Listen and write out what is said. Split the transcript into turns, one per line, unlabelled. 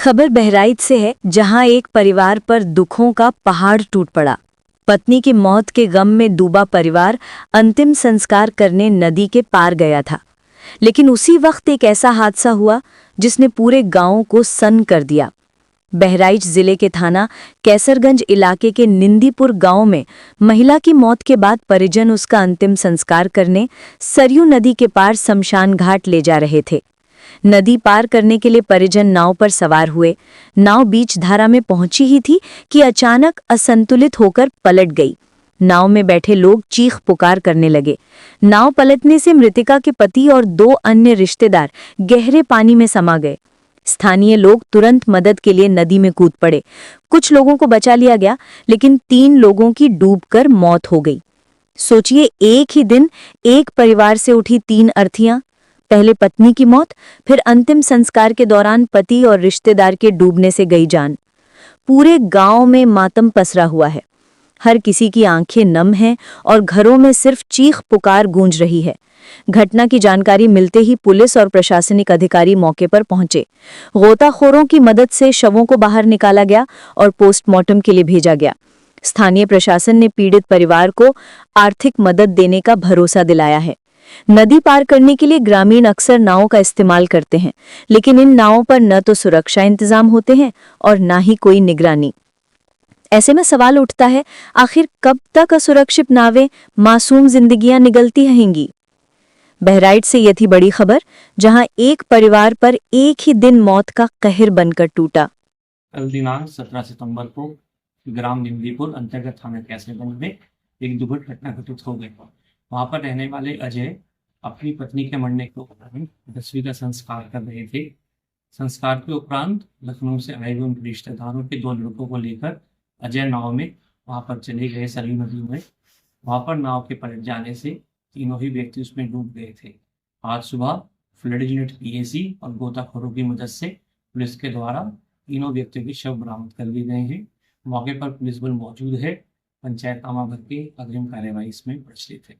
खबर बहराइच से है, जहां एक परिवार पर दुखों का पहाड़ टूट पड़ा। पत्नी की मौत के गम में डूबा परिवार अंतिम संस्कार करने नदी के पार गया था, लेकिन उसी वक्त एक ऐसा हादसा हुआ जिसने पूरे गांव को सन्न कर दिया। बहराइच जिले के थाना कैसरगंज इलाके के निंदीपुर गांव में महिला की मौत के बाद परिजन उसका अंतिम संस्कार करने सरयू नदी के पार शमशान घाट ले जा रहे थे। नदी पार करने के लिए परिजन नाव पर सवार हुए। नाव बीच धारा में पहुंची ही थी कि अचानक असंतुलित होकर पलट गई। नाव में बैठे लोग चीख पुकार करने लगे। नाव पलटने से मृतिका के पति और 2 अन्य रिश्तेदार गहरे पानी में समा गए। स्थानीय लोग तुरंत मदद के लिए नदी में कूद पड़े। कुछ लोगों को बचा लिया गया, लेकिन 3 लोगों की डूबकर मौत हो गई। सोचिए, एक ही दिन एक परिवार से उठी 3 अर्थियां। पहले पत्नी की मौत, फिर अंतिम संस्कार के दौरान पति और रिश्तेदार के डूबने से गई जान। पूरे गांव में मातम पसरा हुआ है। हर किसी की आंखें नम हैं और घरों में सिर्फ चीख पुकार गूंज रही है। घटना की जानकारी मिलते ही पुलिस और प्रशासनिक अधिकारी मौके पर पहुंचे। गोताखोरों की मदद से शवों को बाहर निकाला गया और पोस्टमार्टम के लिए भेजा गया। स्थानीय प्रशासन ने पीड़ित परिवार को आर्थिक मदद देने का भरोसा दिलाया है। नदी पार करने के लिए ग्रामीण अक्सर नावों का इस्तेमाल करते हैं, लेकिन इन नावों पर न तो सुरक्षा इंतजाम होते हैं और न ही कोई निगरानी। ऐसे में सवाल उठता है, आखिर कब तक असुरक्षित नावें मासूम जिंदगियां निगलती रहेंगी। बहराइच से यह थी बड़ी खबर, जहां एक परिवार पर एक ही दिन मौत का कहर बनकर टूटा।
कल दिनांक 17 सितंबर को ग्राम निंदीपुर अंतर्गत थाना कैसरगंज में एक दुखद घटना घटित हो गई। वहां पर रहने वाले अजय अपनी पत्नी के मरने के उपरांत 10वीं का संस्कार कर रहे थे। संस्कार के उपरांत लखनऊ से आए हुए उनके रिश्तेदारों के 2 लड़कों को लेकर अजय नाव में वहां पर चले गए सरयू नदी में। वहां पर नाव के पलट जाने से तीनों ही व्यक्ति उसमें डूब गए थे। आज सुबह फ्लड यूनिट पीएसी और गोताखोरों की मदद से पुलिस के द्वारा तीनों व्यक्तियों के शव बरामद कर लिए गए हैं। मौके पर पुलिस बल मौजूद है। पंचायतनामा भर के अग्रिम कार्यवाही इसमें प्रचलित है।